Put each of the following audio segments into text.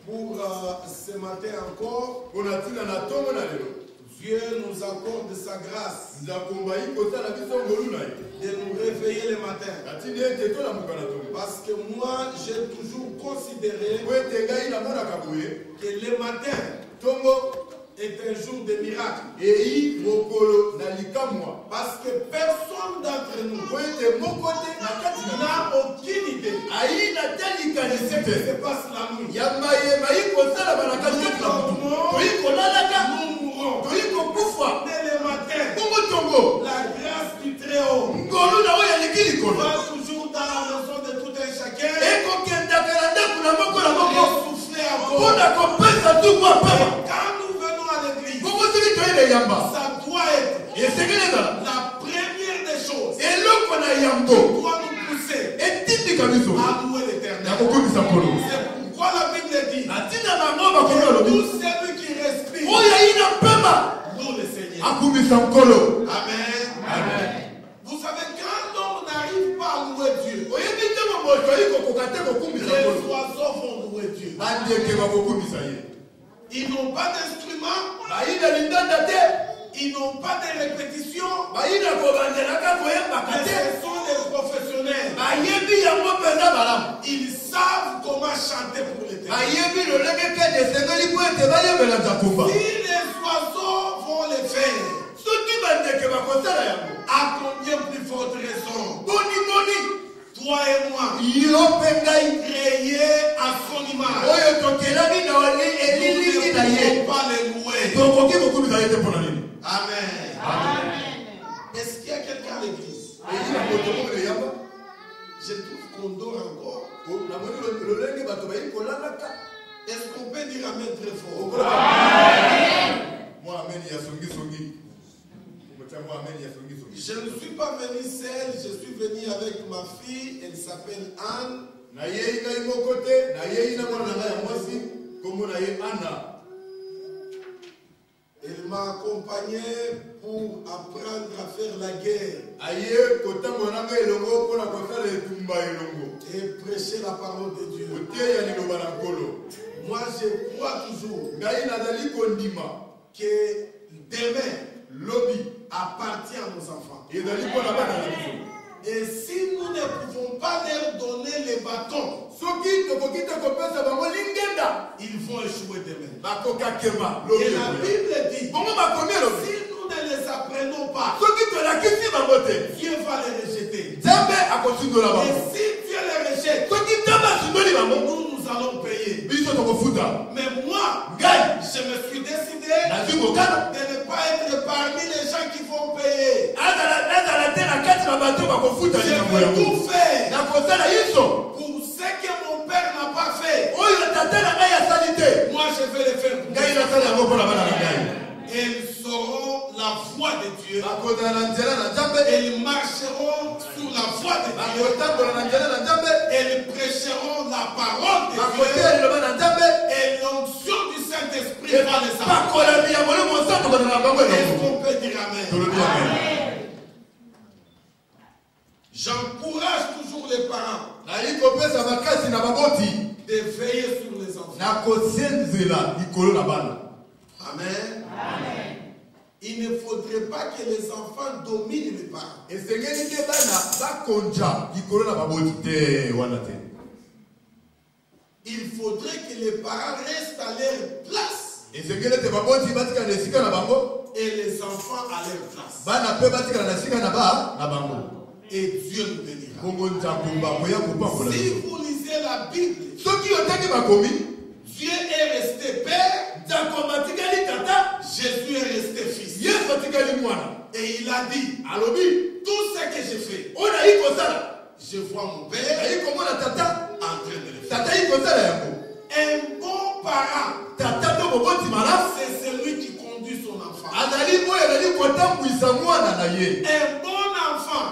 Pour ce matin encore, Dieu nous accorde sa grâce de nous réveiller le matin. Parce que moi, j'ai toujours considéré que le matin est un jour de miracle. Parce que personne d'entre nous n'a aucune idée de ce qui se passe la nuit. Nous mourrons. Mais le matin, la grâce du Très-Haut va toujours dans la maison de tout un chacun et souffler à bord. Quand nous venons à l'église, ça doit être la première des choses qui doit nous pousser à louer l'Éternel. C'est pourquoi la Bible dit que tout celui qui respire loue le Seigneur. Amen. Vous savez, quand l'homme n'arrive pas à louer Dieu, les oiseaux vont louer Dieu. Ils n'ont pas d'instrument, ils n'ont pas de répétition, mais ce sont des professionnels. Ils savent comment chanter pour l'Éternel. Si les oiseaux vont le faire, à combien plus forte raison, toi et moi, créés à son image, nous ne pouvons pas les louer. Amen. Est-ce qu'il y a quelqu'un à l'église? Je trouve qu'on dort encore. Est-ce qu'on peut dire amen très fort? Je ne suis pas venu seul, je suis venu avec ma fille, elle s'appelle Anne. Elle m'a accompagné pour apprendre à faire la guerre et prêcher la parole de Dieu. Moi, je crois toujours que demain, l'objet appartient à nos enfants. Et si nous ne pouvons pas leur donner les bâtons, ils vont échouer demain. Et la Bible dit, si nous ne les apprenons pas, Dieu va les rejeter. Et si Dieu les rejette, nous allons payer. Mais moi, je me suis décidé de ne pas être parmi les gens qui vont payer. Je vais tout faire pour ce que mon père n'a pas fait. Moi, je vais le faire pour Ils sauront la voie de Dieu. Ils marcheront sur la voie de Dieu. Ils prêcheront la parole de Dieu. Et l'onction du Saint-Esprit va les apporter. Est-ce qu'on peut dire amen? J'encourage toujours les parents de veiller sur les enfants. Amen. Il ne faudrait pas que les enfants dominent les parents. Il faudrait que les parents restent à leur place et les enfants à leur place. Et Dieu nous bénira. Si vous lisez la Bible, Dieu est resté père, Jésus est resté fils. Et il a dit, tout ce que j'ai fait, je vois mon père en train de le faire. Un bon parent, c'est celui qui conduit son enfant. Un bon enfant,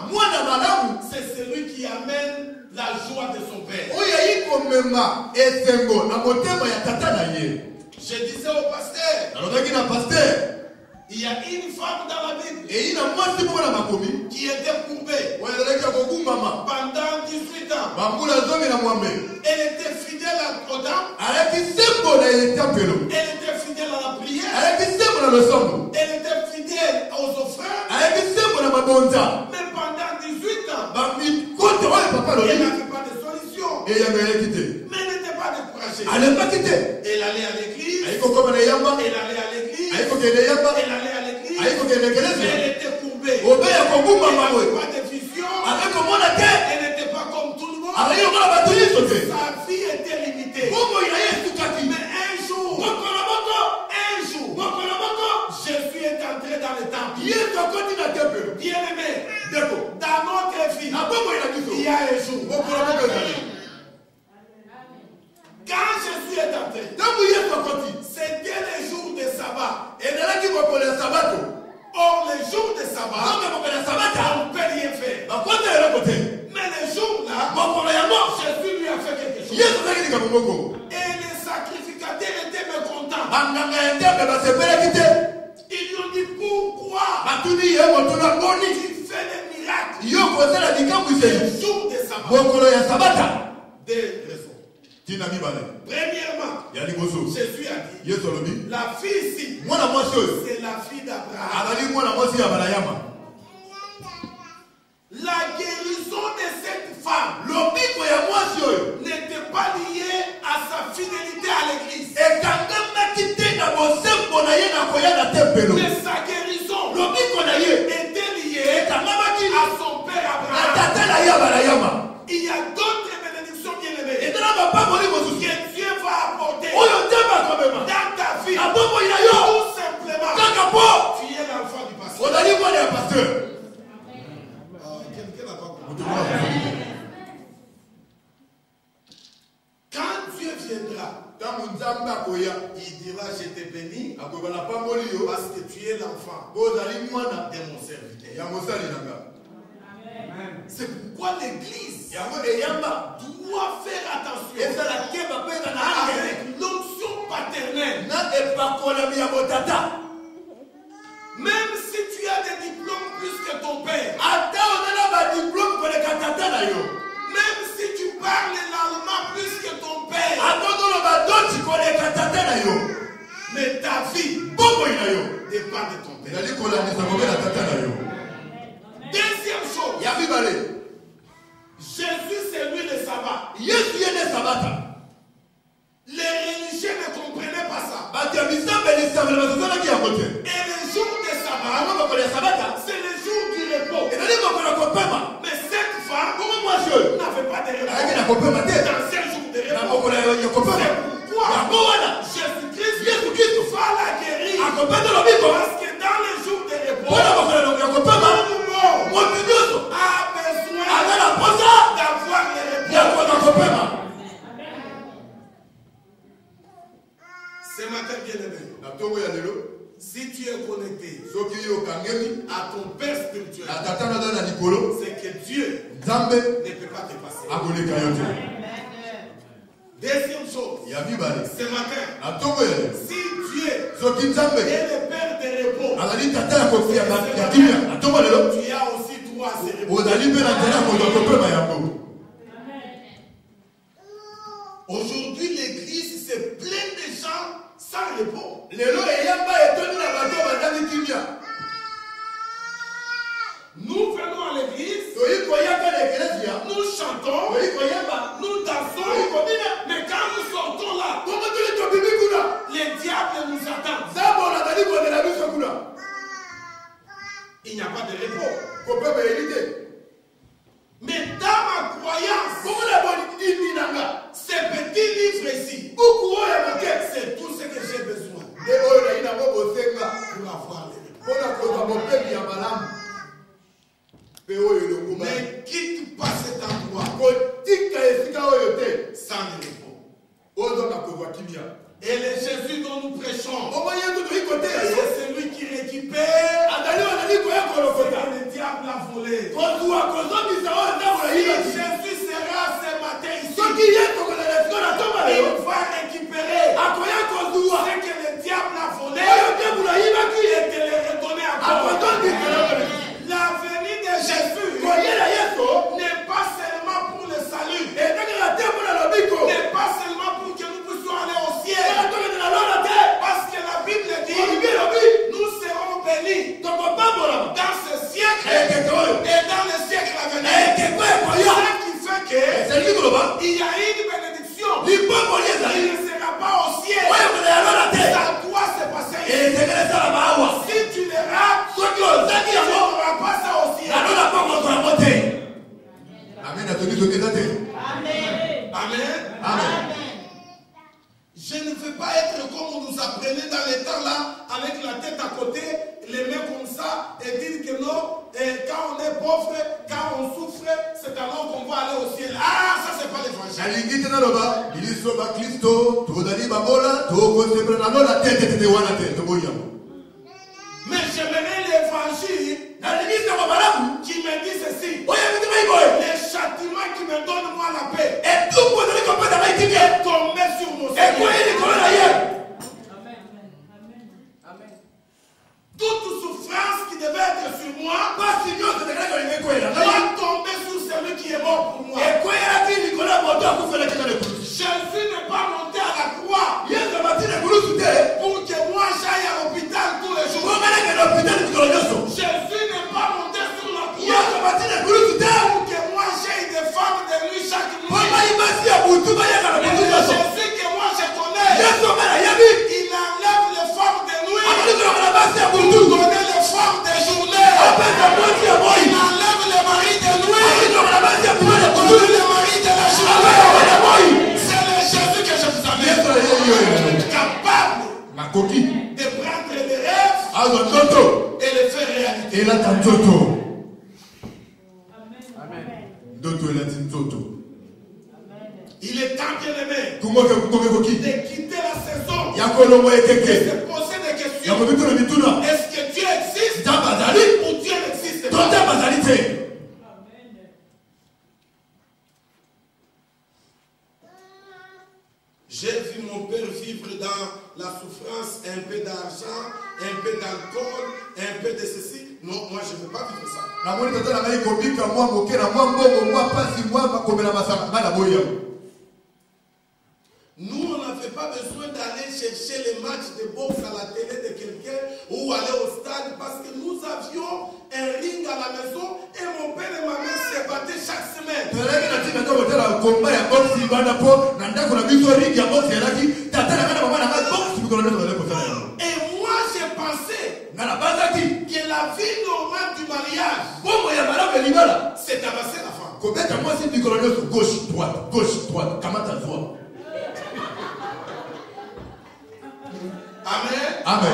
c'est celui qui amène la joie de son père. Je disais au pasteur, Il y a une femme dans la Bible Et il a moi c'est pour la makomi qui était courbée pendant pendant 18 ans. Elle Elle était fidèle au temple. était fidèle à la prière. Elle était fidèle aux offrandes. Mais pendant 18 ans, elle n'avait pas de solution. Mais elle n'était pas découragée. Elle allait à l'église. Elle allait à l'église. Elle allait à l'église. Mais elle était courbée. Elle n'avait pas de vision. Elle n'était pas comme tout le monde. Sa vie était limitée. Mais un jour, Jésus est entré dans le temple. Bien aimé, dans notre vie, il y a un jour. Quand Jésus est entré, c'était le jour de sabbat. Or, le jour de sabbat, on ne peut rien faire. Mais le jour-là, Jésus lui a fait quelque chose. Et les sacrificateurs étaient mécontents. Ils lui ont dit pourquoi tu fais des miracles le jour de sabbat. Deux raisons. Premièrement, Jésus a dit la fille ici, c'est la fille d'Abraham. La guérison de cette femme n'était pas liée à sa fidélité à l'église. Mais sa guérison était liée à son père Abraham. Il y a d'autres bénédictions bien aimées que Dieu va apporter dans ta vie. Tout simplement, tu es l'enfant du pasteur. Quelqu'un n'a pas compris. Quand Dieu viendra, il dira je te bénis parce que tu es l'enfant de mon serviteur. C'est pourquoi l'église doit faire attention avec l'onction paternelle. Même si tu as des diplômes plus que ton père, même si tu parles l'allemand plus que ton père, mais ta vie dépend de ton père. Deuxième chose, Jésus c'est lui le sabbat. Les religieux ne comprenaient pas ça. Et le jour de sabbat, c'est le jour du repos. Mais cette femme n'avait pas de repos. Dans ce jour de repos, c'est pourquoi Jésus-Christ va la guérir. Parce que dans le jour de repos, tout le monde a besoin d'avoir le repos. Ce matin, bien aimé, si tu es connecté à ton Père spirituel, c'est que Dieu ne peut pas te passer. Deuxième chose, ce matin, si Dieu est le Père de repos, tu as aussi droit à ce repos. Aujourd'hui, l'église c'est plein de gens sans repos. Nous venons à l'église, nous chantons, nous dansons, mais quand nous sortons là, les diables nous attendent. Il n'y a pas de repos. Mais dans ma croyance, ces petits livres ici, c'est tout ce que j'ai besoin pour avoir les repos. Mais quitte pas cet endroit sans le repos. Et le Jésus dont nous prêchons, c'est celui qui récupère ce que le diable a volé. Si Jésus sera ce matin ici, il va récupérer ce que le diable a volé et te le apprenez dans les temps là, avec la tête à côté, les mains comme ça, et dire que non, quand on est pauvre, quand on souffre, c'est alors qu'on va aller au ciel. Ah, ça c'est pas l'évangile. Mais j'aimerais l'évangile qui me dit ceci. Les châtiments qui me donnent moi la paix est tombé sur mon Seigneur. Toute souffrance qui devait être sur moi doit tomber sur celui qui est mort pour moi. Jésus n'est pas monté à la croix pour que moi j'aille à l'hôpital tous les jours. Jésus n'est pas monté sur la croix pour que moi j'aille des femmes de lui chaque nuit. Jésus que moi je connais, il enlève les femmes de nuit pour donner les femmes de journée. Il enlève les maris de nuit pour donner les maris de la journée. C'est le Jésus que je vous amène, capable de prendre les rêves et les faire réalité. Il est temps, bien aimé, de quitter la saison et de se poser des questions. Est-ce que Dieu existe ou Dieu n'existe pas? J'ai vu mon père vivre dans la souffrance, un peu d'argent, un peu d'alcool, un peu de ceci. Non, moi je ne veux pas vivre ça. Nous, on n'avait pas besoin d'aller chercher les matchs de boxe à la télé de quelqu'un ou aller au stade parce que nous avions un ring à la maison et mon père et ma mère se battaient chaque semaine. Et moi, j'ai pensé que la vie normale du mariage, c'est d'abasser la femme. Gauche, droite, Amen.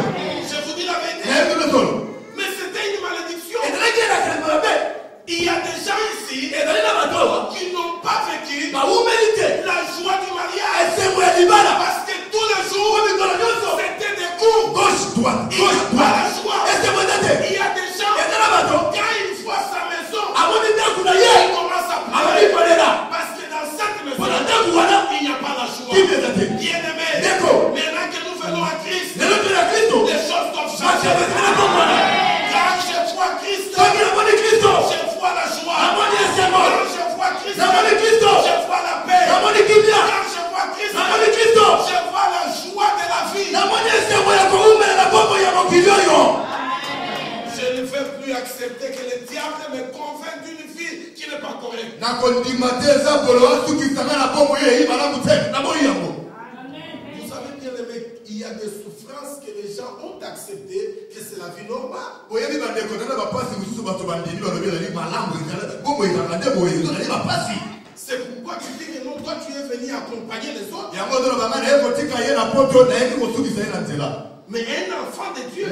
Je vous dis la vérité. Mais c'était une malédiction. Il y a des gens ici qui n'ont pas vécu la joie du mariage. Parce que tous les jours, c'était des coups. Il n'y a pas la joie. Il y a des gens, quand il voit sa maison, il commence à pleurer. Parce que dans cette maison, il n'y a pas la joie. Bien aimé, maintenant que nous venons à Christ, les choses doivent changer. Quand je vois Christ, je vois la joie. Quand je vois Christ, je vois la paix. Quand je vois Christ, je vois la joie de la vie. Je ne veux plus accepter que le diable me convainc d'une vie qui n'est pas correcte. Vous savez bien aimé, il y a des souffrances que les gens ont acceptées, que c'est la vie normale. C'est pourquoi tu dis que non, toi tu es venu accompagner les autres. Mais un enfant de Dieu,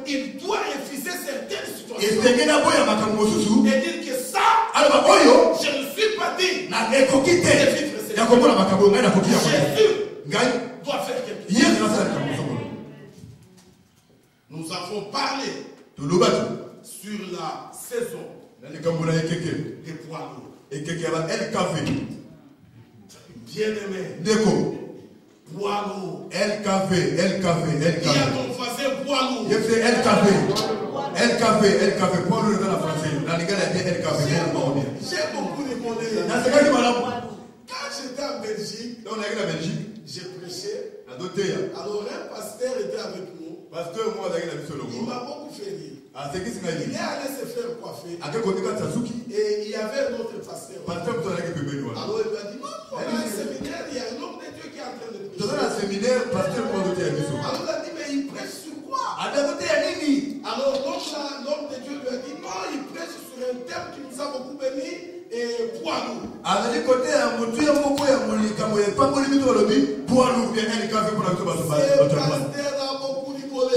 il doit refuser certaines situations et dire que ça, je ne suis pas digne de vivre cette vie. Jésus doit faire quelque chose. Nous avons parlé sur la saison des poids lourds. Bien aimé. Poids lourd. LKV. Il y a ton voisin poids lourd. LKV. Poids lourd dans la française. Dans les gars, il y a LKV. J'ai beaucoup de monnaie. Quand j'étais en Belgique, j'ai prêché. Alors un pasteur était avec nous. Il m'a beaucoup fait rire. Il est allé se faire coiffer. Et il y avait un autre pasteur. Alors il m'a dit, non, dans un séminaire, il y a un homme de Dieu qui est en train de prêcher. Alors il a dit, mais il prêche sur quoi? Alors l'homme de Dieu lui a dit, non, il prêche sur un thème qui nous a beaucoup béni, et poids lourd. Azali côté ya mutu ya moko ya molika moye pamoli bito lobi poids lourd bien un café pour la bito bato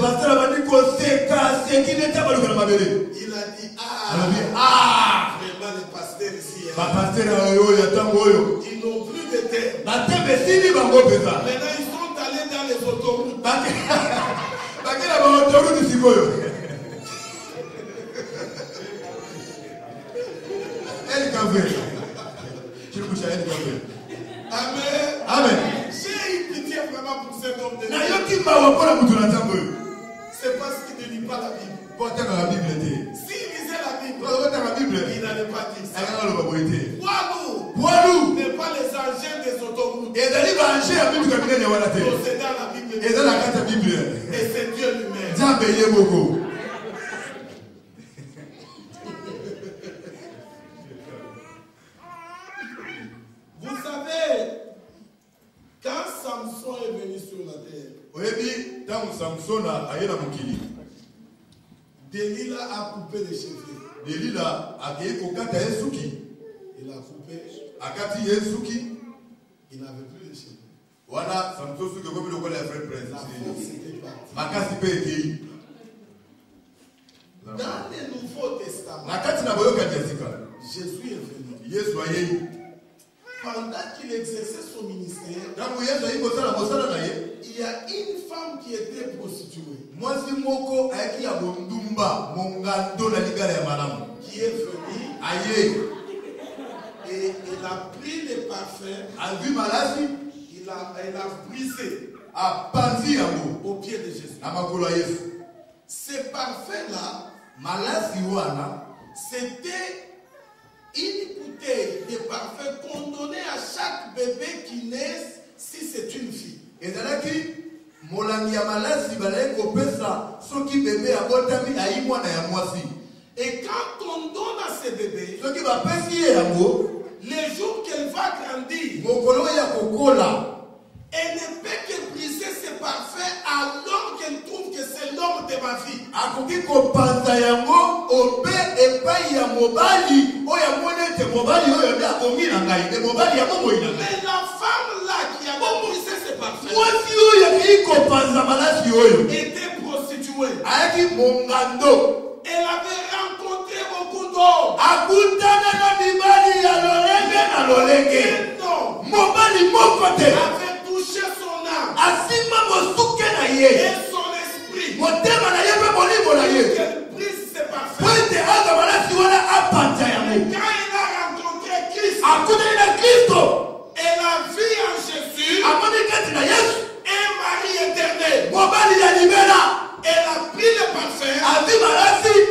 pasteur abandi koseka sekine tabalu kana mabele. Il a dit vraiment les pasteurs ici. Pasteur oyo ya tango oyo. Ils n'ont plus de terre. Batembe sini bango pesa. Maintenant ils sont allés dans les autoroutes. Bakela ba autoroute sikoyo. El café. Amen. Amen. J'ai eu pitié vraiment pour cet homme de Dieu. C'est parce qu'il ne lit pas la Bible. S'il lisait la Bible, il n'allait pas dire ça. Poids lourd n'est pas les engins des autoroutes. C'est dans la Bible. Et c'est Dieu lui-même. Vous savez, quand Samson est venu sur la terre, Delilah a coupé les cheveux. Il a coupé. Il n'avait plus de cheveux. Voilà, Samson qui comme le la frère prince. La force était partie. Dans le Nouveau Testament, Jésus est venu. Pendant qu'il exerçait son ministère, il y a une femme qui était prostituée. Qui est venue. Et elle a pris les parfums. Elle a brisé au pied de Jésus. Ces parfums-là, c'était une bouteille de parfum qu'on donnait à chaque bébé qui naît si c'est une fille. Et quand on donne à ces bébés, les jours qu'elle va grandir, elle ne peut que briser ses parfums alors qu'elle trouve que c'est l'homme de ma vie. Mais la femme là qui a brisé ses parfums était prostituée. Elle avait rencontré beaucoup d'hommes. Avait touché son âme et son esprit. Qu'elle brise ses parfums. Quand elle a rencontré Christ, elle a vu en Jésus un mari éternel. Elle a pris le parfum.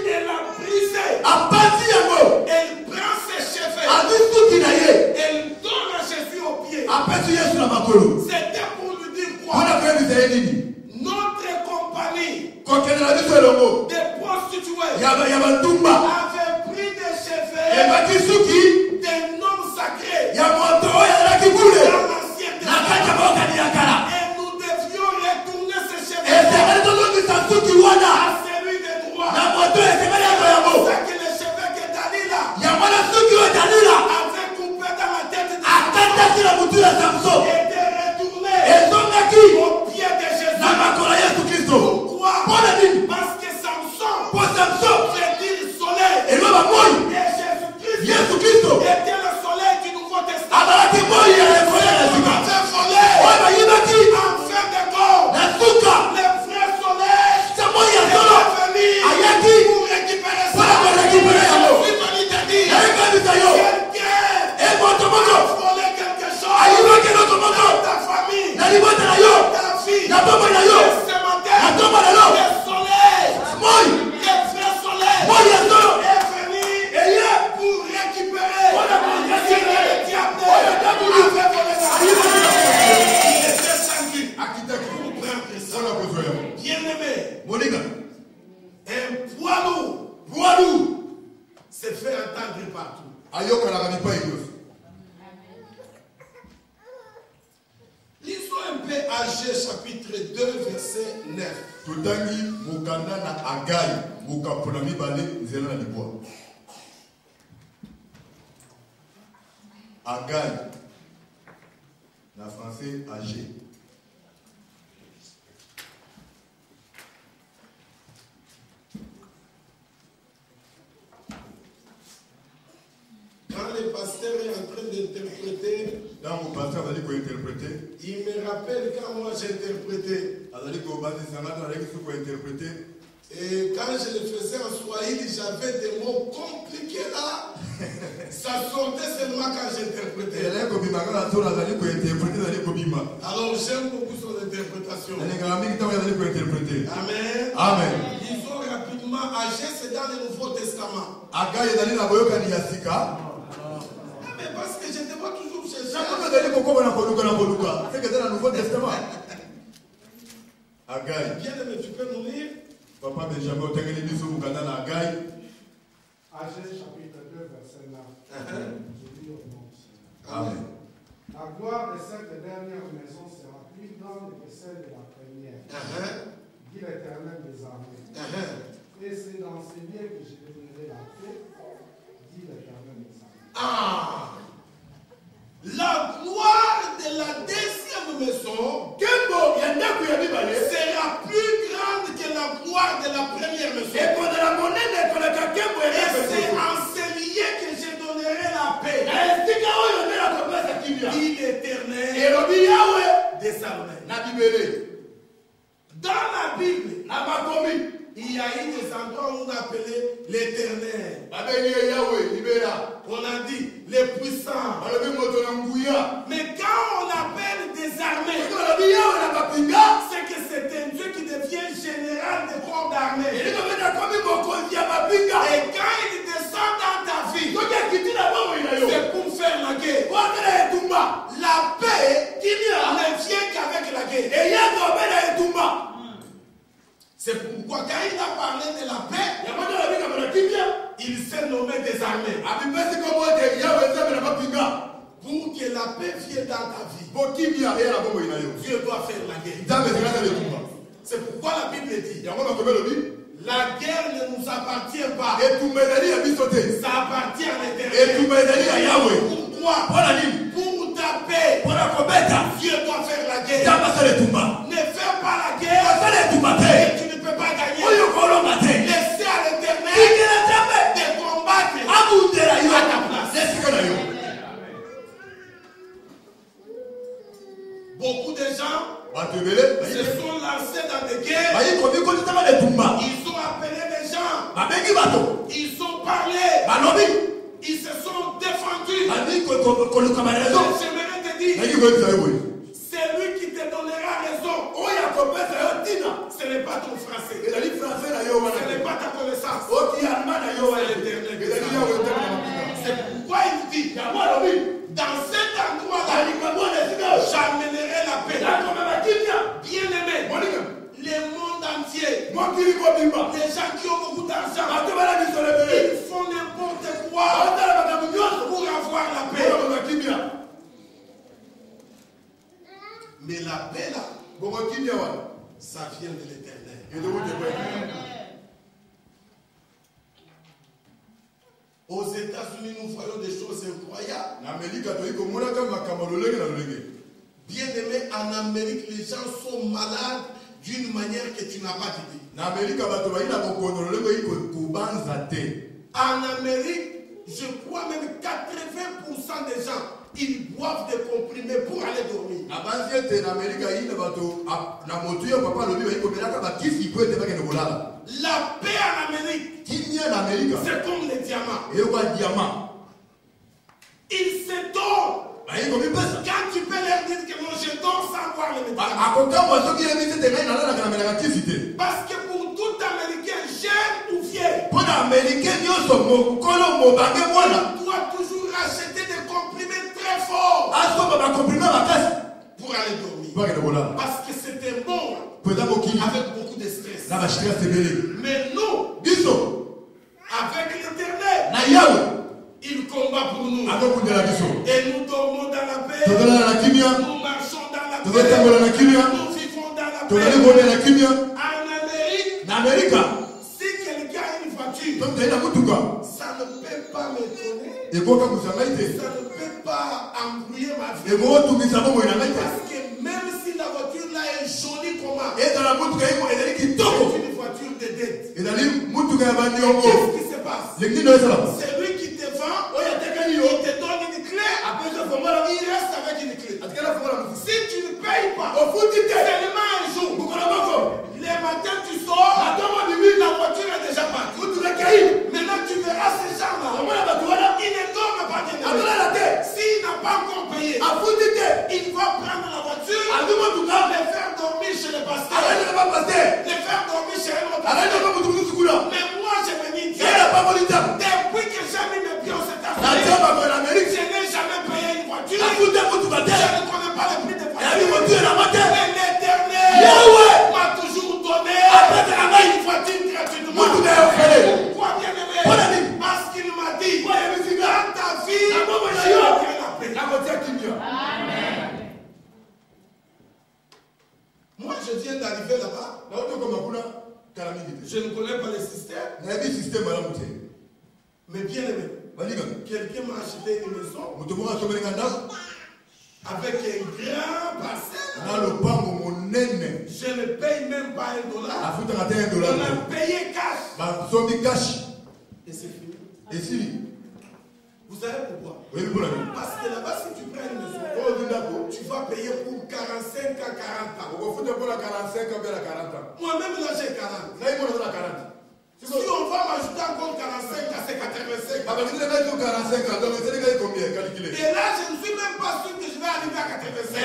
Elle a brisé. Elle prend ses cheveux. Elle donne à Jésus au pied. C'était pour lui dire quoi? Notre compagnie des prostituées avait pris des cheveux des noms sacrés dans l'ancien testament. Et nous devions retourner ces cheveux à celui de droit. C'est ça que les cheveux que Dalila avait coupé dans la tête de Samson étaient retournés au pied de Jésus. Pourquoi? Parce que Samson veut dire soleil. Et Jésus-Christ était le soleil du Nouveau Testament. En fin de corps, le vrai soleil est venu pour récupérer ça. Je suis venu te dire, quelqu'un a volé quelque chose dans ta famille, ta fille, ce matin, le soleil, le vrai soleil est venu pour récupérer ce que le diable avait volé dans ta famille. Il est descendu pour prendre ça. Bien-aimé, un poids lourd se fait entendre partout. Lisons un peu Agé chapitre 2 verset 9. Agaille. En français, âgé. Quand le pasteur est en train d'interpréter, dans mon pasteur va dire interpréter. Il me rappelle quand moi j'interprétais. Et quand je le faisais en Swahili, j'avais des mots compliqués là. Ça sortait seulement quand j'interprétais. Alors j'aime beaucoup son interprétation. Amen. Amen. Disons rapidement, âgé, c'est dans le Nouveau Testament. Mais parce que je te vois toujours chercher. C'est que dans le Nouveau Testament. Agaï. Bien aimé, tu peux nous lire? Papa Benjamin, au Tengeli Bissou Moukana, Agaï. Agé chapitre 2, verset 9. Je lis au nom du Seigneur. Amen. La gloire de cette dernière maison sera plus grande que celle de la première. Dit l'Éternel des armées. Et c'est dans ces lieux que je donnerai la paix, dit l'Éternel des armées. Ah! La gloire de la deuxième maison sera plus grande que la gloire de la première maison. Et c'est en ces lieux que je donnerai la paix. Dit l'Éternel des armées. Dans la Bible, il y a eu des endroits où on appelait l'Éternel. On a dit les puissants. Mais quand on appelle des armées, c'est que c'est un Dieu qui devient général des corps d'armée. Et quand il descend dans ta vie, c'est pour faire la guerre. La paix ne vient qu'avec la guerre. C'est pourquoi quand il a parlé de la paix, il s'est nommé des armées. Pour que la paix vienne dans ta vie, Dieu doit faire la guerre. C'est pourquoi la Bible dit, la guerre ne nous appartient pas. Ça appartient à l'Éternel. Pourquoi? Pour ta paix, Dieu doit faire la guerre. Ne fais pas la guerre et tu ne peux pas gagner. Laissez à l'Éternel de combattre à ta place. Beaucoup de gens se sont lancés dans des guerres. Ils ont appelé des gens. Ils ont parlé. Ils se sont défendus. J'aimerais te dire, c'est lui qui te donnera raison. Ce n'est pas ton français. Ce n'est pas ta connaissance. C'est pourquoi il dit, dans cet endroit-là, j'amènerai la paix. Bien aimé, le monde entier, les gens qui ont beaucoup d'argent, ils font n'importe quoi pour avoir la paix. Mais la paix là, ça vient de l'Éternel. Aux États-Unis, nous voyons des choses incroyables. Bien aimé, en Amérique, les gens sont malades d'une manière que tu n'as pas d'idée. En Amérique, je crois même 80% des gens, ils boivent des comprimés pour aller dormir. La paix en Amérique, c'est comme les diamants. Ils se donnent. Quand tu peux leur dire que non, je dors sans voir les médicaments. Parce que pour tout Américain, jeune ou vieil, il doit toujours acheter des comprimés très forts pour aller dormir. Parce que c'est un monde avec beaucoup de stress. Mais nous, avec l'Éternel, il combat pour nous. Et nous dormons dans la paix. Nous marchons dans la paix. Nous vivons dans la paix. En Amérique, si quelqu'un a une voiture, ça ne peut pas m'étonner. Ça ne peut pas Et moi, tout le monde Parce que même si la voiture là est jolie comment, et dans la boutique, il y a qui c'est une voiture de dette. et dans les boutiques, Qu'est-ce qui se passe? les qui ne savent pas. C'est lui qui te vend, il te donne une clé, après il reste avec une clé. Si tu ne payes pas, seulement un jour, le matin tu sors, la voiture est déjà partie. Maintenant tu verras ces gens-là, ils ne dorment pas de nuit. S'il n'a pas encore payé, il va prendre la voiture, les faire dormir chez le pasteur, les faire dormir chez un autre pasteur. Mais moi je me dis, depuis que j'ai mis mes pieds aux États-Unis, je n'ai jamais payé une voiture. Je ne connais pas le prix des voitures. Mais l'Éternel m'a toujours donné une voiture gratuitement. Pourquoi bien aimé? Parce qu'il m'a dit, dans ta vie, je tiens la paix. Moi je viens d'arriver là-bas. Je ne connais pas le système. Mais bien aimé, quelqu'un m'a acheté une maison avec un grand parcelle. Je ne paye même pas $1. On a payé cash. Et c'est fini. Et si Vous savez pourquoi? Parce que là-bas, si tu prends une maison, tu vas payer pour 45 à 40 ans. Moi-même, là, j'ai 40. Si on va m'ajouter encore 45 à ces 85, et là, je ne suis même pas sûr que je vais arriver à 85.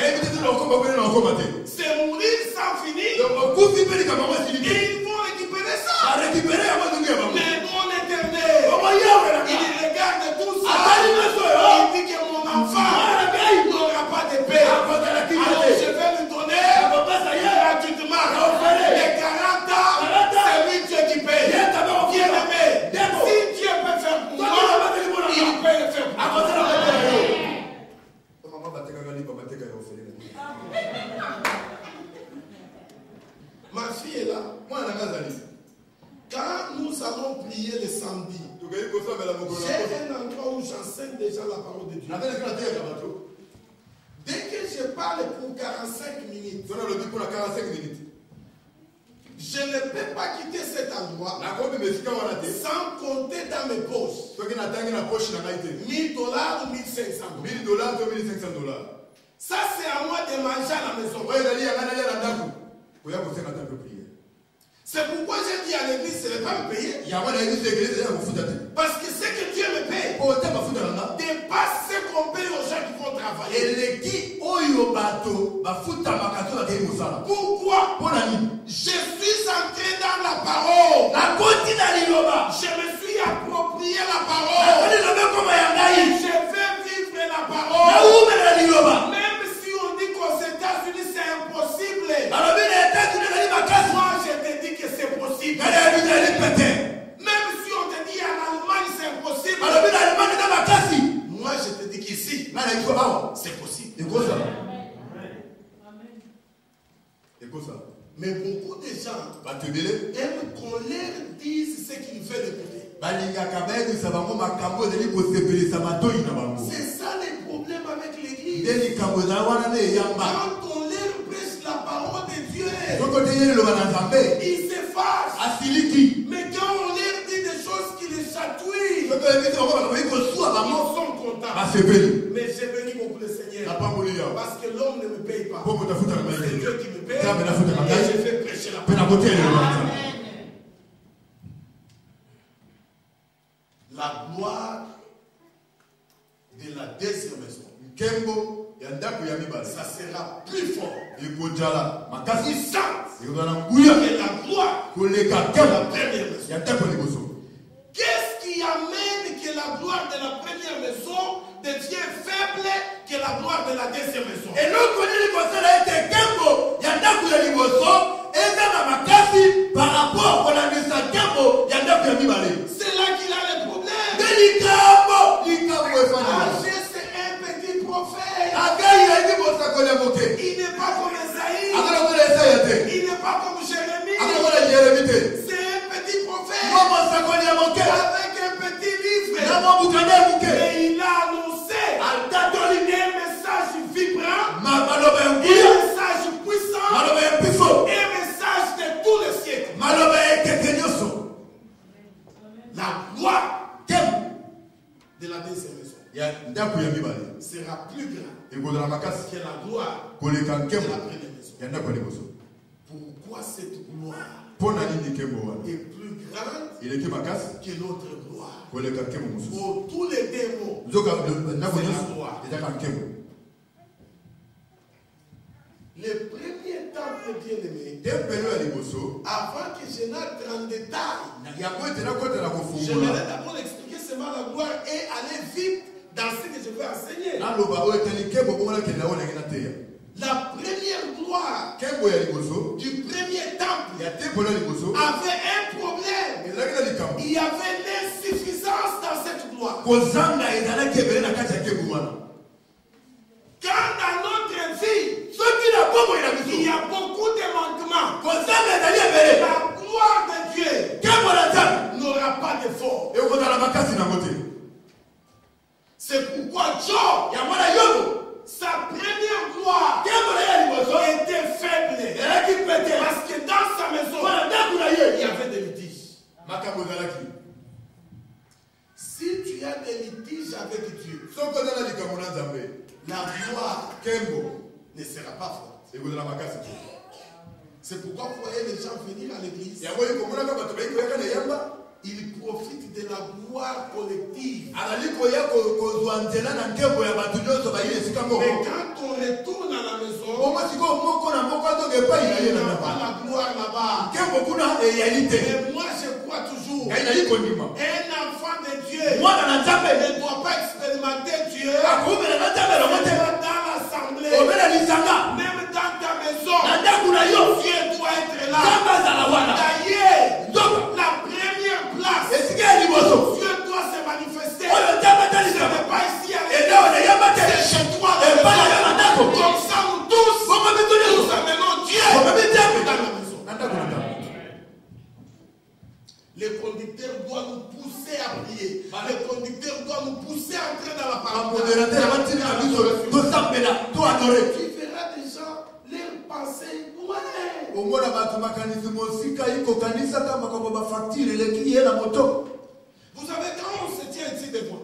C'est mourir sans finir. Et ils vont récupérer ça. Mais mon Éternel, il regarde tout ça. Il dit que mon enfant n'aura pas de paix. Alors je vais lui donner gratuitement. Les 40 ans, c'est lui Dieu qui paye. Bien aimé, si Dieu peut faire pour moi, il peut le faire pour moi. Ma fille est là. Quand nous allons prier le samedi, j'ai un endroit où j'enseigne déjà la parole de Dieu. Dès que je parle pour 45 minutes, je ne peux pas quitter cet endroit sans compter dans mes poches $1,000 ou $1,500. Ça, c'est à moi de manger à la maison. C'est pourquoi j'ai dit à l'église, ce n'est pas me payer. Parce que ce que Dieu me paye dépasse ce qu'on paye aux gens qui vont travailler. Pourquoi? Je suis entré dans la parole. Je me suis approprié la parole. Je vais vivre la parole. Même si on dit qu'aux États-Unis c'est impossible, moi je te dis que c'est possible. Même si on te dit en Allemagne c'est impossible, moi je te dis qu'ici c'est possible. Mais beaucoup de gens aiment qu'on leur dise ce qu'il fait de côté. C'est ça le problème avec l'église. Quand on leur prêche la parole de Dieu, ils se fâchent. Mais quand on leur dit des choses qui les chatouillent, ils sont contents. Mais j'ai béni beaucoup le Seigneur. Parce que l'homme ne me paye pas. C'est Dieu qui me paye. Et je fais prêcher la parole. La gloire de la deuxième maison, ça sera plus fort, puissante que la gloire de la première maison. Qu'est-ce qui amène que la gloire de la première maison devient faible que la gloire de la deuxième maison? C'est là qu'il a le problème. C'est un petit prophète. Il n'est pas comme Esaïe. Il n'est pas comme Jérémie. C'est un petit prophète avec un petit livre. Et il a annoncé un message que la gloire est la première maison. Pourquoi cette gloire est plus grande que notre gloire? Pour tous les démons, c'est la gloire. Le premier temple bien-aimé, avant que je n'entre en détail, j'aimerais d'abord expliquer seulement la gloire et aller vite dans ce que je vais enseigner. La première gloire du premier temple avait un problème. Il y avait l'insuffisance dans cette gloire. Quand dans notre vie, il y a beaucoup de manquements, la gloire de Dieu n'aura pas d'effort. C'est pourquoi Job, sa première gloire était faible. Parce que dans sa maison, il y avait des litiges. Si tu as des litiges avec Dieu, la gloire ne sera pas forte. C'est pourquoi vous voyez les gens venir à l'église. Ils profitent de la gloire collective. Mais quand on retourne à la maison, il n'y a pas la gloire là-bas. Et moi je crois toujours, un enfant de Dieu ne doit pas expérimenter Dieu dans l'assemblée, même dans ta maison. Dieu doit être là. D'ailleurs, la première place, Dieu doit se manifester. Ce n'est pas ici à l'église, c'est chez toi. Comme ça, nous tous, nous amenons Dieu dans la maison. Le conducteur doit nous pousser à prier. Le conducteur doit nous pousser à entrer dans la parole. Tu verras des gens leur penser loin. Vous savez, quand on se tient ici devant,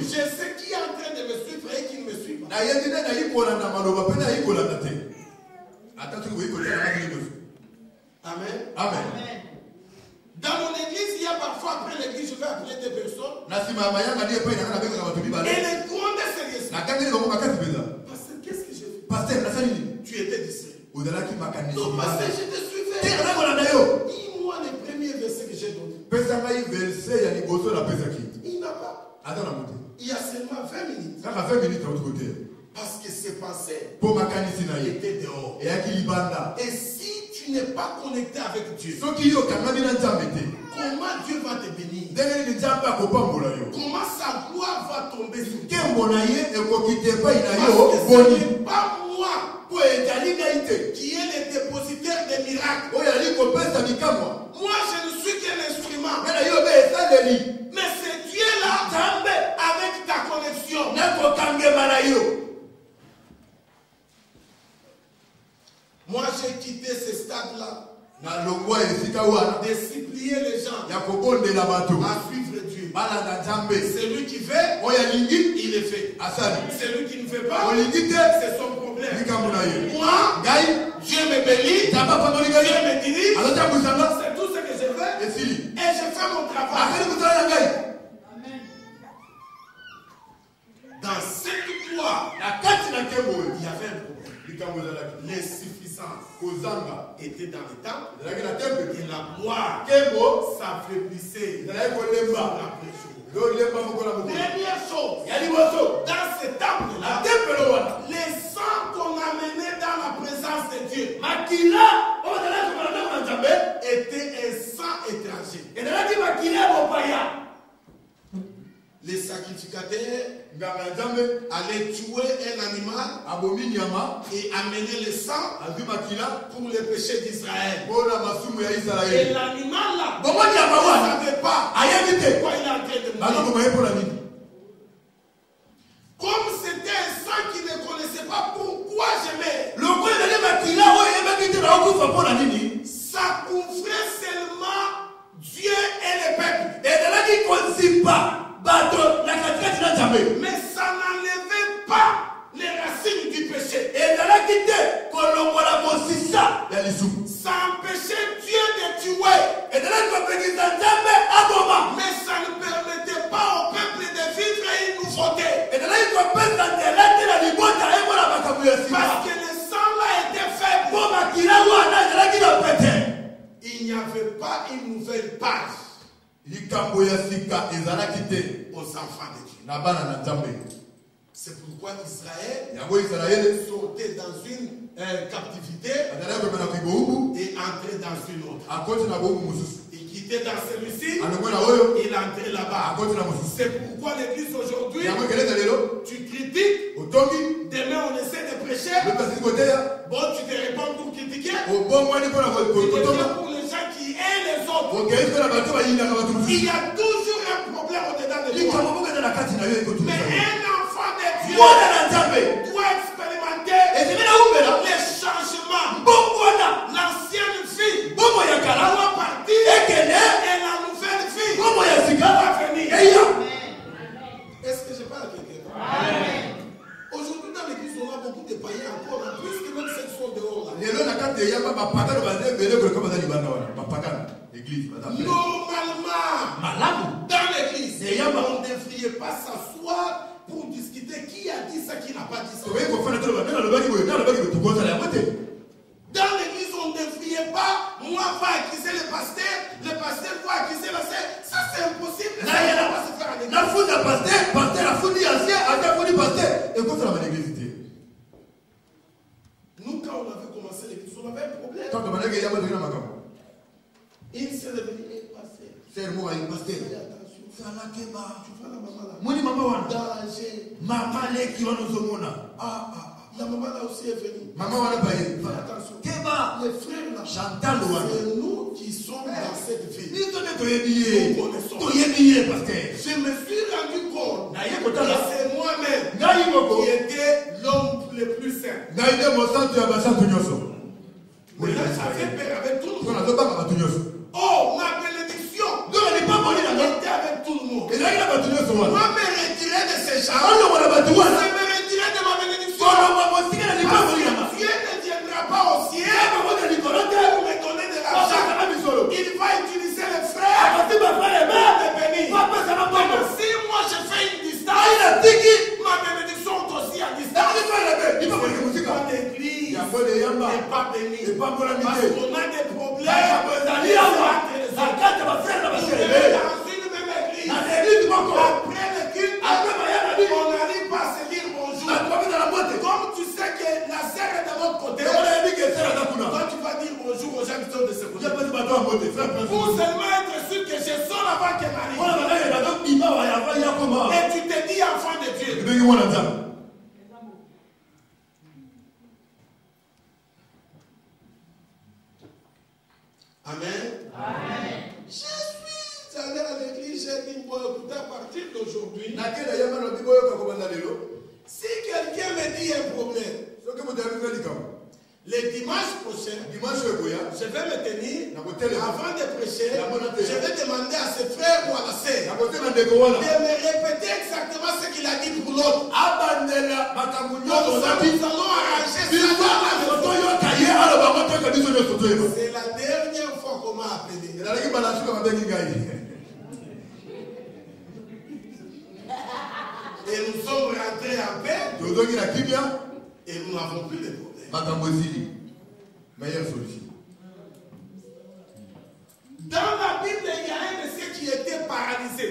je sais qui est en train de me suivre et qui ne me suit pas. Amen. Amen. Dans mon église, il y a parfois, après l'église, je vais appeler des personnes. Et les grandes sérieuses. Pasteur, qu'est-ce que j'ai fait? Tu étais distrait. Non, pasteur, je te suivais. Dis-moi les premiers versets que j'ai donnés. Il n'a pas. Il y a seulement 20 minutes. Parce que ses pensées étaient dehors. Et si tu n'es pas connecté avec Dieu, comment Dieu va te bénir? Comment sa gloire va tomber sur toi? Parce que ce n'est pas moi qui est le dépositaire des miracles. Moi, je ne suis qu'un instrument. Mais c'est Dieu là avec ta connexion. Moi, j'ai quitté ce stade-là de supplier les gens à suivre Dieu. C'est lui qui fait, il est fait. C'est lui qui ne fait pas, c'est son problème. Moi, Dieu me bénit, Dieu me dirige, c'est tout ce que je fais et je fais mon travail. Dans cette gloire, il y avait un problème. L'insuffisance était dans le temple et la gloire s'affaiblissait après jour. Dernière chose, dans ce temple-là, les sangs qu'on amenait dans la présence de Dieu étaient un sang étranger. Les sacrificateurs allaient tuer un animal et amener le sang pour les péchés d'Israël. Et l'animal là, il ne savait pas pourquoi il est en train de mourir. Comme c'était un sang qui ne connaissait pas pourquoi je meurs, ça couvrait seulement Dieu et le peuple. Mais ça n'enlevait pas les Ça empêchait Dieu de tuer. Mais ça ne permettait pas au peuple de vivre une nouveauté. Parce que le sang là était faible. Il n'y avait pas une nouvelle page aux enfants de Dieu. C'est pourquoi Israël sortait dans une captivité et entrait dans une autre. Il quittait dans celui-ci, il entrait là-bas. C'est pourquoi l'église aujourd'hui, tu critiques, demain on essaie de prêcher, bon tu te réponds pour critiquer, tu te réponds pour les gens qui aiment les autres. Il y a toujours un problème au-dedans de toi. Mais un enfant de Dieu doit expérimenter les changements. L'ancienne vie doit partir et la nouvelle vie doit venir. Est-ce que je parle à quelqu'un? Aujourd'hui dans l'église on a beaucoup de païens encore, en plus que même ceux qui sont dehors là. Normalement, dans l'église, on ne devrait pas s'asseoir pour discuter qui a dit ça, qui n'a pas dit ça. Dans l'église, on ne devrait pas, moi, va accuser le pasteur va accuser la sœur. Ça, c'est impossible. Ça ne va pas se faire à l'église. Nous, quand on avait commencé l'église, on avait un problème. Il s'est réveillé, pasteur. Tu vois la maman là. Danger. La maman là aussi est venue. Fais attention. Les frères là, c'est nous qui sommes dans cette vie. Nous connaissons. Je me suis rendu compte que c'est moi-même qui était l'homme le plus saint. Maintenant, j'avais peur avec tout le monde. Oh, ma bénédiction était avec tout le monde. Moi, me retirer de ces gens. Je me retirer de ma bénédiction. Parce que Dieu ne viendra pas au ciel pour me donner de l'argent. Il va utiliser les frères pour me bénir. Donc, si moi je fais une distance, ma bénédiction est aussi à distance. L'église n'est pas bénie. Parce qu'on a des problèmes. Après le culte, on n'arrive pas à se dire bonjour. Comme tu sais que la sœur est de l'autre côté, toi tu vas dire bonjour aux gens qui sont de ce côté. Pour seulement être sûr que je sors avant qu'elle m'arrive. Et tu te dis enfant de Dieu. Amen. Je suis allé à l'église, j'ai dit, bon, écoutez, à partir d'aujourd'hui, si quelqu'un me dit un problème, le dimanche prochain, je vais me tenir, avant de prêcher, je vais demander à ses frères ou à la sœur de me répéter exactement ce qu'il a dit pour l'autre. Nous allons arranger ça. C'est la dernière fois qu'on m'a appelé. Et nous sommes rentrés en paix. Et nous n'avons plus de problème. Meilleure solution. Dans la Bible, il y a un de ceux qui était paralysé.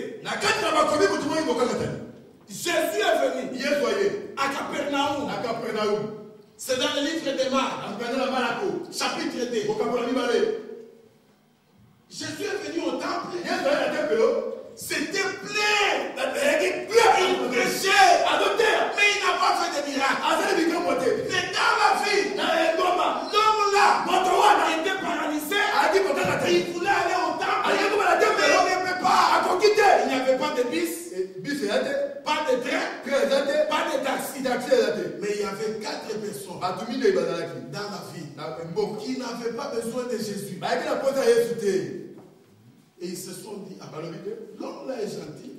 Jésus est venu à Capernaum. C'est dans le livre de Marc, chapitre 2. Jésus est venu au temple. C'était plein. Il prêchait, mais il n'a pas fait de miracle. Mais dans la vie, l'homme là, il était paralysé. Il voulait aller au temple, mais il ne peut pas. Il n'y avait pas de bus, pas de train, pas de taxi. Mais il y avait 4 personnes dans la vie qui n'avaient pas besoin de Jésus. Et ils se sont dit, l'homme là est gentil.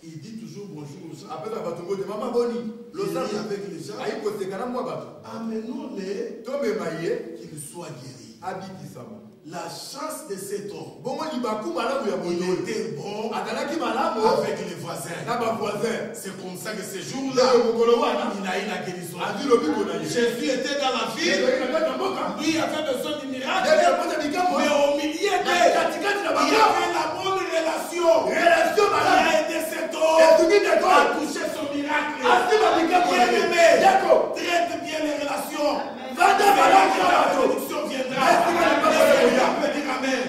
Il dit toujours bonjour aux gens. Après, ça va tomber de maman Boni. Il est avec les gens. Amenons-les qu'ils soient guéris. La chance de cet homme, il était bon avec les voisins. C'est comme ça que ce jour-là, il a eu la guérison. Jésus était dans la ville, lui avait besoin du miracle, mais au milieu d'eux, il y avait la bonne relation. Il a aidé cet homme à toucher son miracle. Bien-aimé, traite bien les relations. La bénédiction viendra. On peut dire Amen.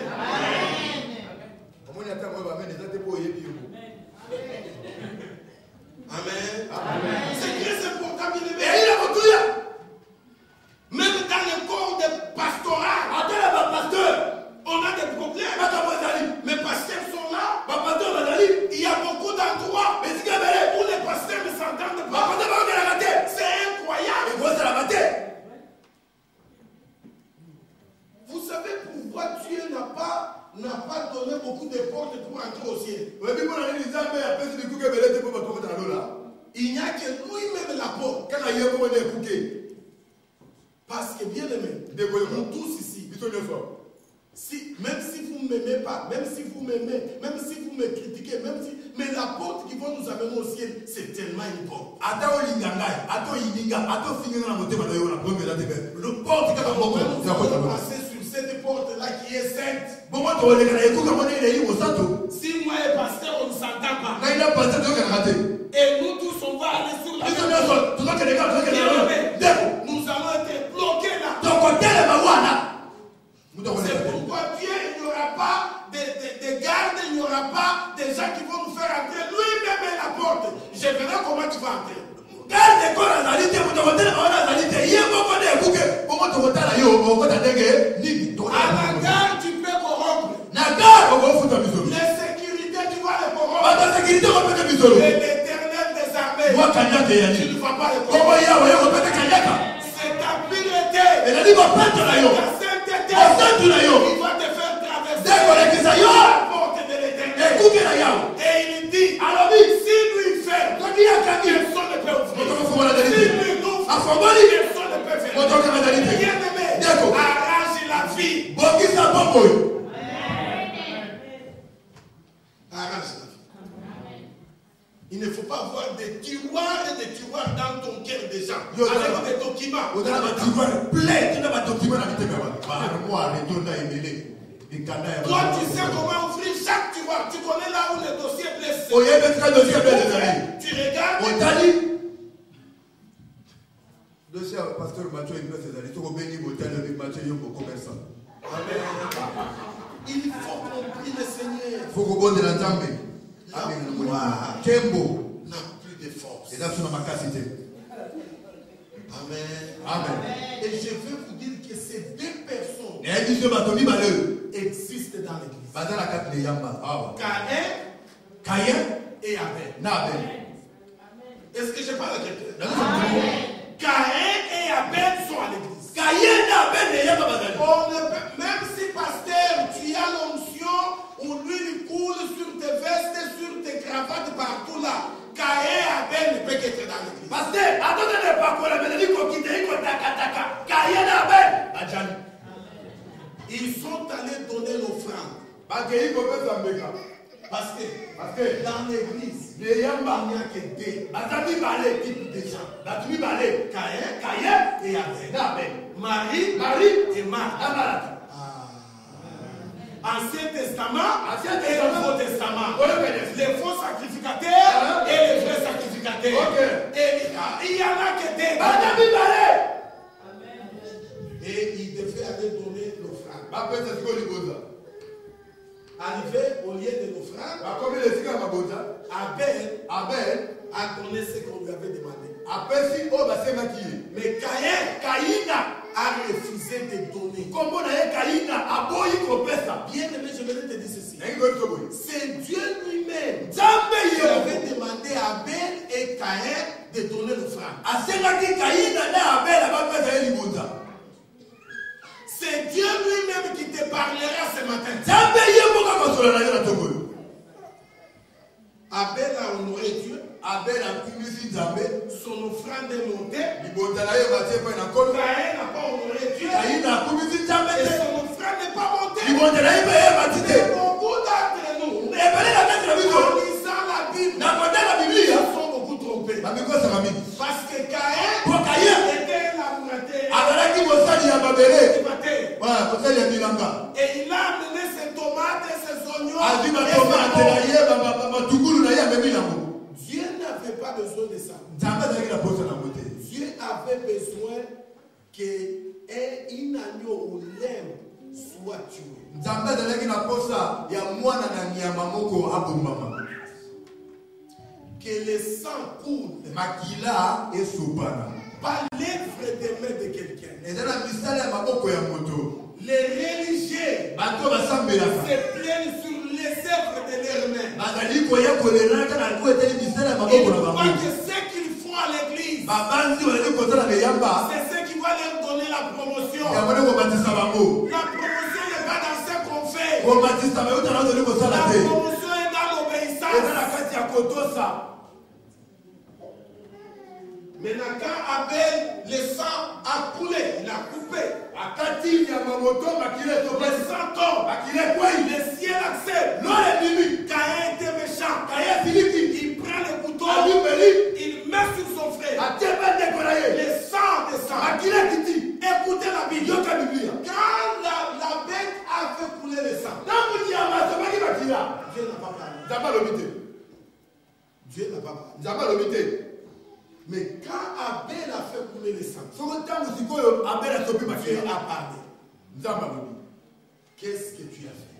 Amen. C'est très important, bien-aimé. Même dans le corps de pastorat, on a des problèmes. Mes pasteurs sont là. Il y a beaucoup d'endroits où les pasteurs ne s'entendent pas. C'est incroyable. Vous savez pourquoi Dieu n'a pas donné beaucoup de portes pour entrer au ciel. Il n'y a que lui-même la porte. Parce que bien aimé, nous tous ici, même si vous ne m'aimez pas, même si vous m'aimez, même si vous me critiquez, mais la porte qui va nous amener au ciel, c'est tellement une porte. Le porte que nous allons passer sur cette porte-là qui est sainte. Si moi et pasteur on ne s'entend pas, et nous tous on va aller sur la nous allons être bloqués là. C'est pourquoi Dieu, il n'y aura pas de garde, il n'y aura pas de gens qui vont nous faire entrer. Lui-même est la porte. Je verrai comment tu vas entrer. À la gare, tu peux corrompre. Les sécurités, tu vas les corrompre. Et l'Éternel des armées, tu ne vas pas les corrompre. C'est ta pureté. Ta sainteté. Il va te faire traverser la porte de l'Éternel. Et il dit, si lui fait, personne ne peut ouvrir. Si lui ouvre, personne ne peut faire. Bien-aimé, arrange la vie. Arrange la vie. Il ne faut pas avoir des tiroirs et des tiroirs dans ton cœur des gens. Avec des documents. Toi, tu sais comment ouvrir chaque tiroir. Tu connais là où le dossier blesse. Tu regardes. Dossier pasteur Mathieu, il blesse ses amis. Tu vas bénir l'hôtel de Mathieu, il est commerçant. Il faut qu'on prie le Seigneur. Il faut qu'on bonne de la jambe. Amen. Kembo n'a plus de force. Et là, sur ma capacité. Amen. Et je veux vous dire que ces deux personnes existent dans l'église. Caïn et Abel. Est-ce que je parle à quelqu'un? Caïn et Abel sont à l'église. Même si pasteur, tu as l'onction où l'huile coule sur tes vestes, sur tes cravates, partout là. Caïn et Abel ne peuvent qu'être dans l'église. Pasteur, attendez pas pour la bénédiction qui te dit Caïn et Abel. Ils sont allés donner l'offrande. Parce que dans l'église, il n'y a que deux types de gens. Caïn et Abel. Marie et Marthe. Ancien Testament et Nouveau Testament. Les faux sacrificateurs et les vrais sacrificateurs. Et il y en a qui étaient. Et il devait aller donner l'offrande. Arrivé au lieu de l'offrande, Abel a donné ce qu'on lui avait demandé. Mais Caïn a refusé de donner. Bien aimé, je vais te dire ceci. C'est Dieu lui-même qui avait demandé à Abel et Caïn de donner l'offrande. C'est Dieu lui-même qui te parlera ce matin. Abel a son offrande est montée. Caïn n'a pas honoré Dieu. Et son offrande n'est pas montée. Mais beaucoup d'entre nous, en lisant la Bible, ils sont beaucoup trompés. Parce que Caïn était un laboratoire. Et il a amené ses tomates et ses oignons. Dieu n'avait pas besoin de ça. Dieu avait besoin qu'un agneau ou l'âme soit tué. Que le sang coule par l'œuvre des mains de quelqu'un. Les religieux se plaignent sur les œuvres de leurs mains. Ils croient que ce qu'ils font à l'église, c'est ce qui va leur donner la promotion. La promotion n'est pas dans ce qu'on fait. La promotion est dans l'obéissance. Maintenant, quand Abel, le sang a coulé, il a coupé. Le sang tombe. Le ciel accepte. Caïn était méchant. Il prend le couteau. Il met sur son frère. Le sang descend. Écoutez la Bible. Quand la bête a fait couler le sang, Dieu n'a pas parlé. Mais quand Abel a fait couler le sang, Dieu a parlé. Qu'est-ce que tu as fait?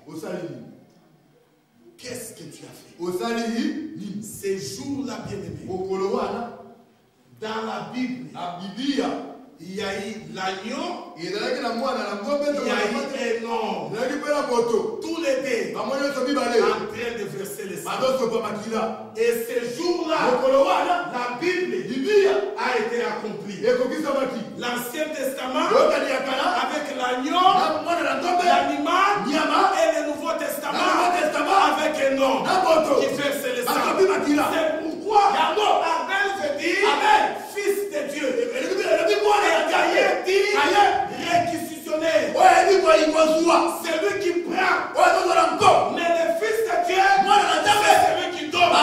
Qu'est-ce que tu as fait? Ces jours-là, bien-aimés, dans la Bible, il y a eu l'agneau, il y a eu un homme. Tous les deux en train de verser le sang. Et ce jour-là, la Bible a été accomplie. L'Ancien Testament avec l'agneau, l'animal, et le Nouveau Testament avec un homme qui verse le sang. C'est pourquoi Abel veut dire fils de Dieu. Caïn dit réquisitionnaire. C'est lui qui prend. Mais le fils de Dieu, c'est celui qui donne.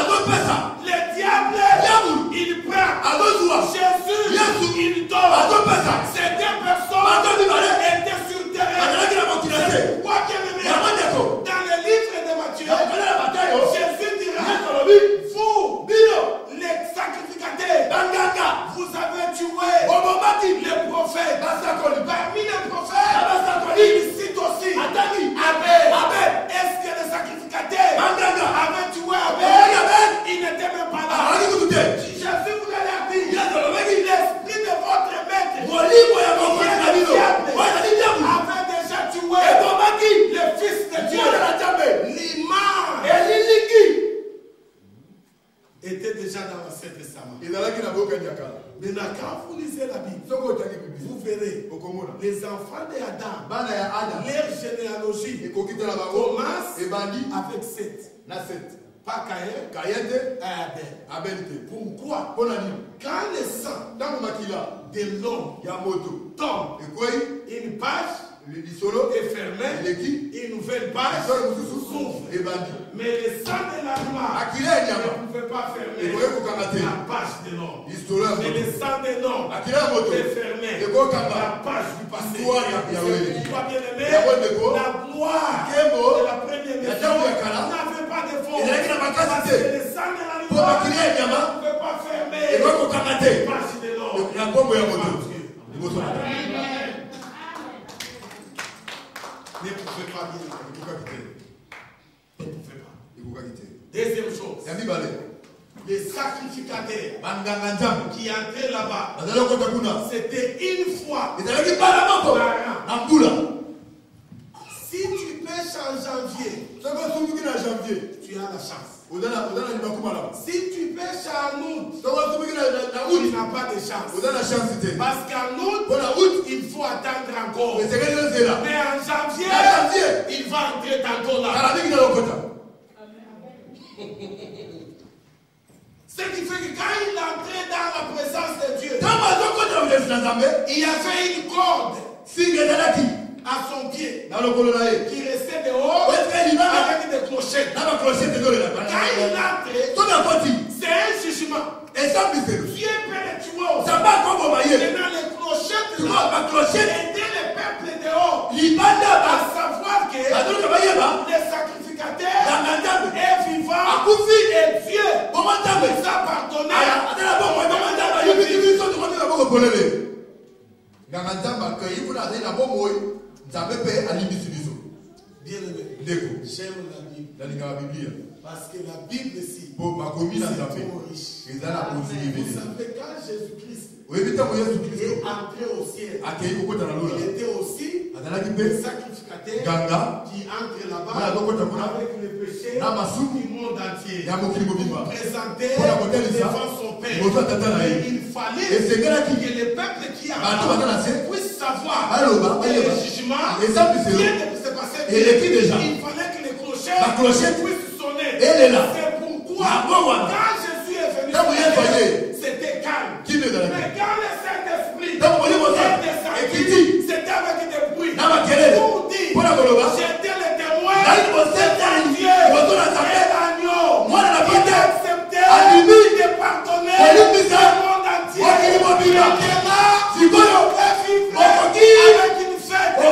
Le diable, il prend. Jésus, il donne. Ces deux personnes étaient sur terrain. C'est pourquoi dans le livre de Matthieu, Jésus dira, vous, les sacrificateurs, vous avez tué les prophètes. Parmi les prophètes, il cite aussi Abel. Est-ce que les sacrificateurs avaient tué Abel? Il n'était même pas là. Jésus vous l'a dit. L'esprit de votre maître avait déjà tué le fils de Dieu. L'image était déjà dans l'Ancien Testament. Maintenant, quand vous lisez la Bible, vous verrez les enfants d'Adam, leur généalogie commence avec 7. Pas Caïn et Abel. Pourquoi? Quand le sang de l'homme tombe, une page est fermée, une nouvelle page s'ouvre. Mais le sang de l'animal ne pouvait pas fermer la page de l'homme. Mais le sang de l'homme est fermé la page du passé. Pourquoi, bien aimé, la gloire de la première maison n'avait pas de fond. Parce que le sang de l'animal ne pouvait pas fermer la page de l'homme. Ne pouvait pas dire. Ne pouvait pas. Deuxième chose. Les sacrificateurs qui entraient là-bas, c'était une fois par an. Si tu pêches en janvier, tu as la chance. Si tu pêches en août, tu n'as pas de chance. Parce qu'en août, il faut attendre encore. Mais en janvier, il va entrer tantôt là. Ce qui fait que quand il entrait dans la présence de Dieu, il y avait une corde à son pied qui restait dehors avec des clochettes. Quand il entrait, c'est un jugement. Dieu peut les tuer aussi. Maintenant, les clochettes aidaient le peuple dehors à savoir que les sacrificateurs est vivant et Dieu nous a pardonné. Bien aimé, j'aime la Bible. Parce que la Bible ici, c'est trop riche. Vous savez, quand Jésus-Christ est entré au ciel, il était aussi le sacrificateur qui entre là-bas avec le péché du monde entier pour présenter devant son Père. Mais il fallait que le peuple qui a puisse savoir que le jugement vient de se passer. Il fallait que les clochettes puissent sonner. C'est pourquoi quand Jésus est venu, c'était calme. Mais quand le Saint-Esprit est descendu, c'était avec des bruits. Pour dire, j'étais le témoin de Dieu et l'agneau. Il a accepté de pardonner le monde entier. Il est là, avec une fête. Il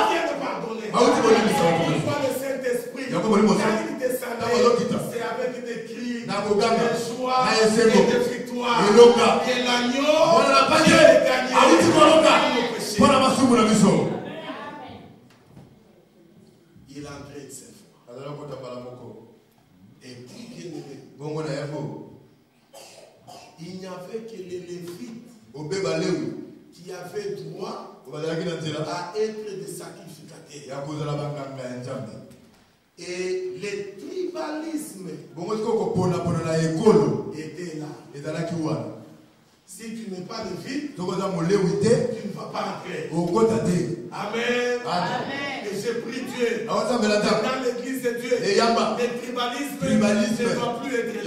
vient de pardonner. Pourquoi le Saint-Esprit, quand il descendait, c'est avec des cris, de joie et de victoire. Et l'agneau qui est gagné par nos péchés. Il a entré cette fois. Et puis, bien aimé, il n'y avait que les Lévites qui avaient droit à être des sacrificateurs. Et le tribalisme était là. Si tu n'es pas lévite, tu ne vas pas entrer. Amen. Et j'ai pris Dieu dans l'église de Dieu. Le tribalisme ne va plus être là.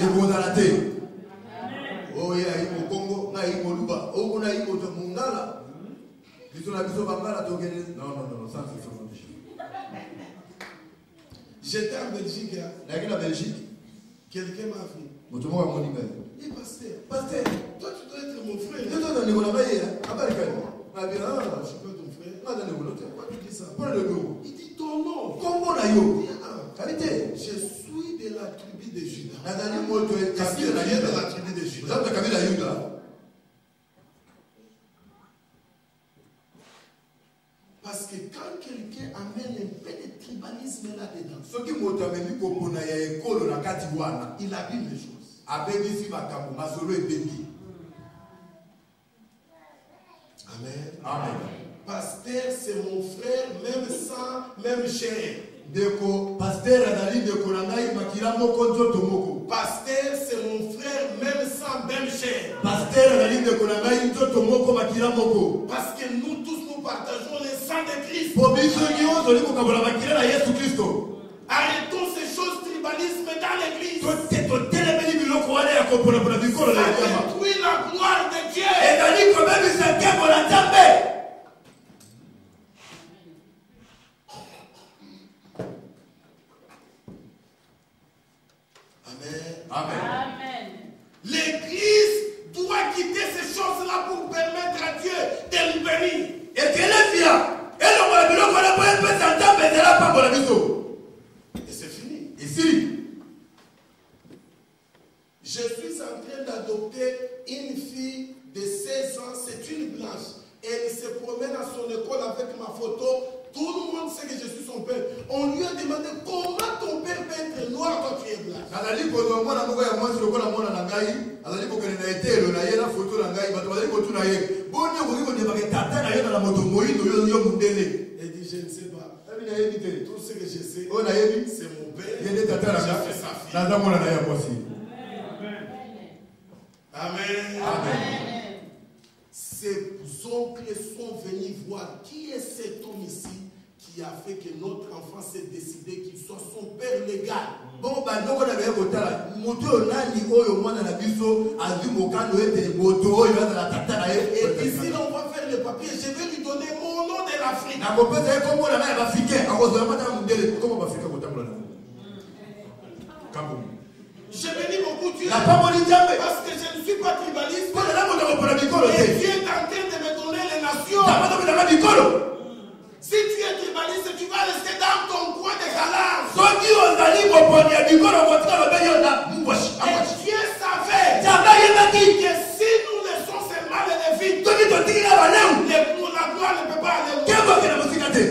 Oh, il y a eu au Congo, il y a eu au Luba, oh, on a eu au Mungala. Non, ça c'est J'étais en Belgique. Quelqu'un m'a dit. Et pasteur, toi tu dois être mon frère. Je suis pas ton frère. Pourquoi tu dis ça? Il dit ton nom. Je suis de la tribu de Juda. Est-ce que tu es de la tribu de Juda? Parce que quand quelqu'un amène un peu de tribalisme là-dedans, il abîme les choses. Amen. Pasteur, c'est mon frère, même sang, même chair. Pasteur, c'est mon frère, même sang, même chair. Parce que nous tous, nous partageons le sang de Christ. Arrêtons ces choses tribalisme dans l'église. Ça détruit la gloire de Dieu. Amen. L'église doit quitter ces choses-là pour permettre à Dieu de nous bénir. Et c'est fini. Je suis en train d'adopter une fille de 16 ans, c'est une blanche. Elle se promène à son école avec ma photo. Tout le monde sait que je suis son père. On lui a demandé comment ton père peut être noir quand tu es blanc. Elle dit je ne sais pas. Tout ce que je sais, c'est mon père. Je suis sa fille. Amen. Ses oncles sont venus voir qui est cet homme ici qui a fait que notre enfant s'est décidé qu'il soit son père légal. Bon, bah, nous, on avait kotala. Moto, nani, oyo, mwana na biso, azu mokano ete, moto, oyo, na tatara. Et ici, là, on va faire le papier. Je vais lui donner mon nom de l'Afrique. Na kopesa ye kombo na ya Africain. Akozo mata mundele, comment Africain kotambola na. Kambo. Je bénis beaucoup Dieu. La parole dit jamais. Parce que je ne suis pas tribaliste. Quand la monnaie au parabicolo, et Dieu est en train de me donner les nations. Si tu es tribaliste, tu vas rester dans ton coin de galère. Et Dieu savait que si nous laissons seulement les vies, la gloire ne peut pas aller.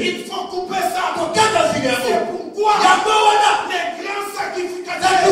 Il faut couper ça. C'est pourquoi les grands sacrificateurs